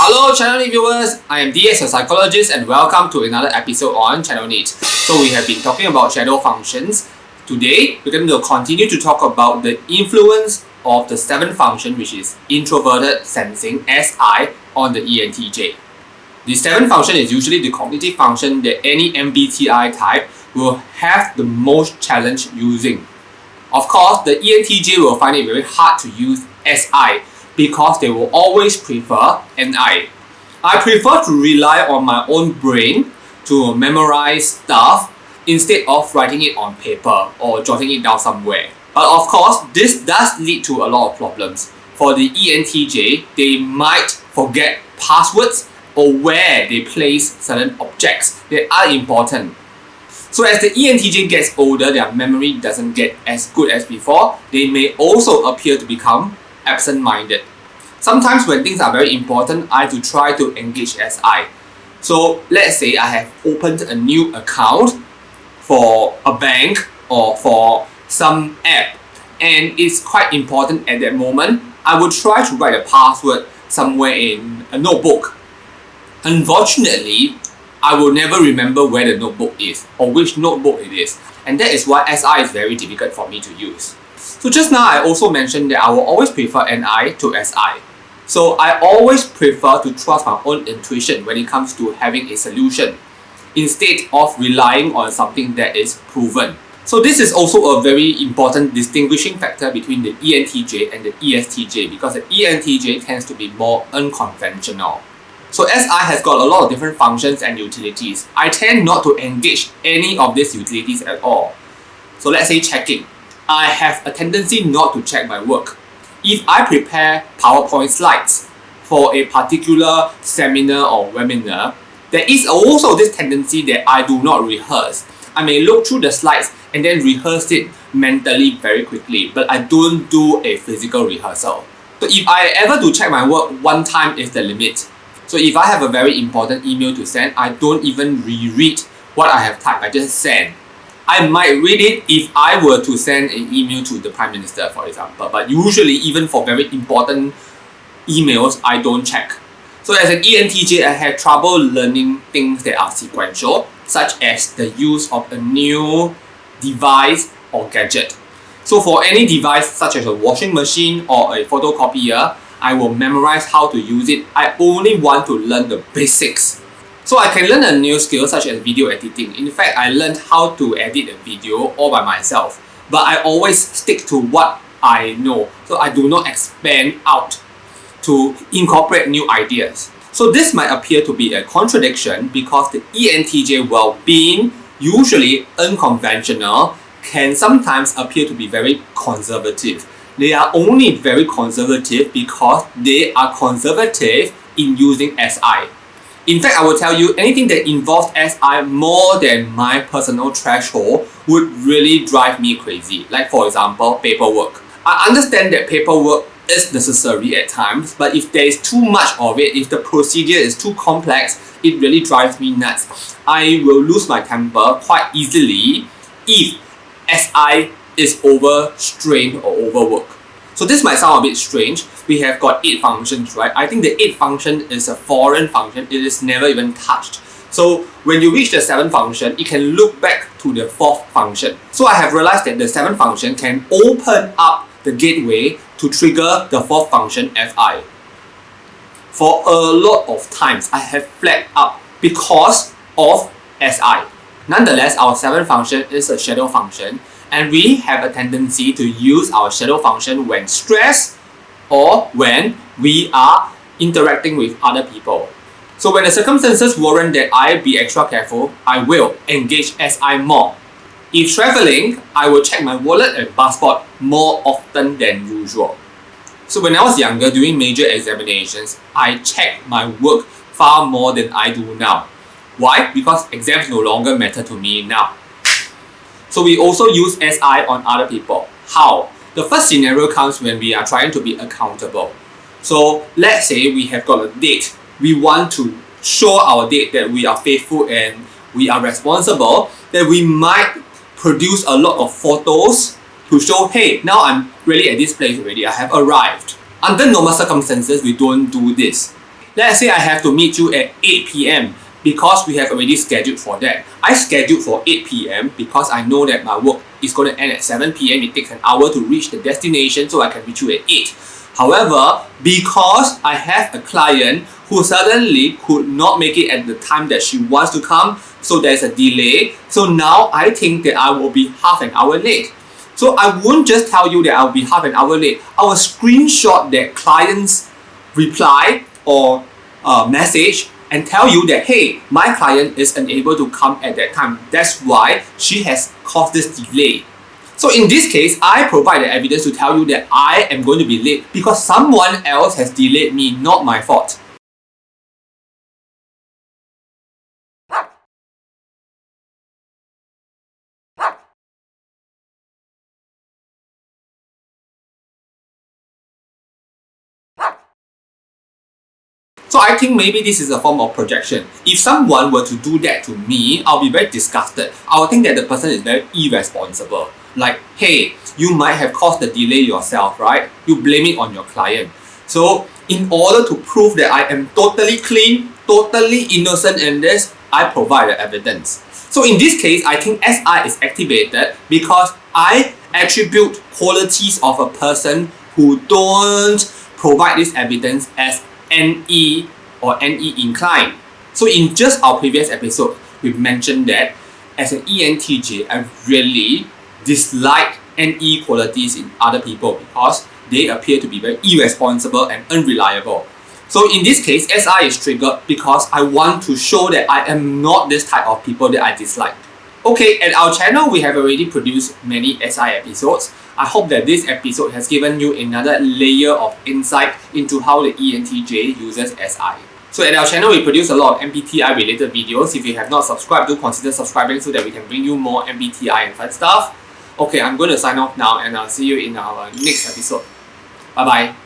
Hello Channel Neat viewers, I am DS, a psychologist, and welcome to another episode on Channel Neat. So we have been talking about shadow functions. Today, we're going to continue to talk about the influence of the seventh function, which is introverted sensing SI, on the ENTJ. The seventh function is usually the cognitive function that any MBTI type will have the most challenge using. Of course, the ENTJ will find it very hard to use SI because they will always prefer NI. I prefer to rely on my own brain to memorize stuff instead of writing it on paper or jotting it down somewhere. But of course, this does lead to a lot of problems. For the ENTJ, they might forget passwords or where they place certain objects that are important. So as the ENTJ gets older, their memory doesn't get as good as before. They may also appear to become absent-minded. Sometimes when things are very important, I have to try to engage SI. So let's say I have opened a new account for a bank or for some app, and it's quite important at that moment. I would try to write a password somewhere in a notebook. Unfortunately, I will never remember where the notebook is or which notebook it is, and that is why SI is very difficult for me to use. So just now I also mentioned that I will always prefer NI to SI. So I always prefer to trust my own intuition when it comes to having a solution instead of relying on something that is proven. So this is also a very important distinguishing factor between the ENTJ and the ESTJ, because the ENTJ tends to be more unconventional. So SI has got a lot of different functions and utilities. I tend not to engage any of these utilities at all. So let's say checking. I have a tendency not to check my work. If I prepare PowerPoint slides for a particular seminar or webinar, there is also this tendency that I do not rehearse. I may look through the slides and then rehearse it mentally very quickly, but I don't do a physical rehearsal. So if I ever do check my work, one time is the limit. So if I have a very important email to send, I don't even reread what I have typed, I just send. I might read it if I were to send an email to the Prime Minister, for example, but usually even for very important emails, I don't check. So as an ENTJ, I have trouble learning things that are sequential, such as the use of a new device or gadget. So for any device such as a washing machine or a photocopier, I will memorize how to use it. I only want to learn the basics. So I can learn a new skill such as video editing. In fact, I learned how to edit a video all by myself. But I always stick to what I know. So I do not expand out to incorporate new ideas. So this might appear to be a contradiction because the ENTJ, while being usually unconventional, can sometimes appear to be very conservative. They are only very conservative because they are conservative in using SI. In fact, I will tell you, anything that involves SI more than my personal threshold would really drive me crazy. Like for example, paperwork. I understand that paperwork is necessary at times, but if there is too much of it, if the procedure is too complex, it really drives me nuts. I will lose my temper quite easily if SI is overstrained or overworked. So this might sound a bit strange. We have got 8 functions, right? I think the 8th function is a foreign function. It is never even touched. So when you reach the 7th function, it can look back to the 4th function. So I have realized that the 7th function can open up the gateway to trigger the 4th function, FI. For a lot of times, I have flagged up because of SI. Nonetheless, our 7th function is a shadow function, and we have a tendency to use our shadow function when stressed or when we are interacting with other people. So when the circumstances warrant that I be extra careful, I will engage SI more. If traveling, I will check my wallet and passport more often than usual. So when I was younger, during major examinations, I checked my work far more than I do now. Why? Because exams no longer matter to me now. So we also use SI on other people. How? The first scenario comes when we are trying to be accountable. So let's say we have got a date. We want to show our date that we are faithful and we are responsible. Then we might produce a lot of photos to show, hey, now I'm really at this place already. I have arrived. Under normal circumstances, we don't do this. let's say I have to meet you at 8 p.m. because we have already scheduled for that. I scheduled for 8 p.m. because I know that my work is going to end at 7 p.m. It takes an hour to reach the destination, so I can reach you at 8. However, because I have a client who suddenly could not make it at the time that she wants to come, so there's a delay, so now I think that I will be half an hour late. So I won't just tell you that I'll be half an hour late. I will screenshot that client's reply or message and tell you that, hey, my client is unable to come at that time. That's why she has caused this delay. So in this case, I provide the evidence to tell you that I am going to be late because someone else has delayed me, not my fault. So I think maybe this is a form of projection. If someone were to do that to me, I'll be very disgusted. I will think that the person is very irresponsible. Like, hey, you might have caused the delay yourself, right? You blame it on your client. So in order to prove that I am totally clean, totally innocent in this, I provide the evidence. So in this case, I think SI is activated because I attribute qualities of a person who don't provide this evidence as NE or NE inclined. So in just our previous episode, we mentioned that as an ENTJ, I really dislike NE qualities in other people because they appear to be very irresponsible and unreliable. So in this case, SI is triggered because I want to show that I am not this type of people that I dislike. Okay, at our channel, we have already produced many SI episodes. I hope that this episode has given you another layer of insight into how the ENTJ uses SI. So at our channel, we produce a lot of MBTI related videos. If you have not subscribed, do consider subscribing so that we can bring you more MBTI and fun stuff. Okay, I'm going to sign off now and I'll see you in our next episode. Bye bye.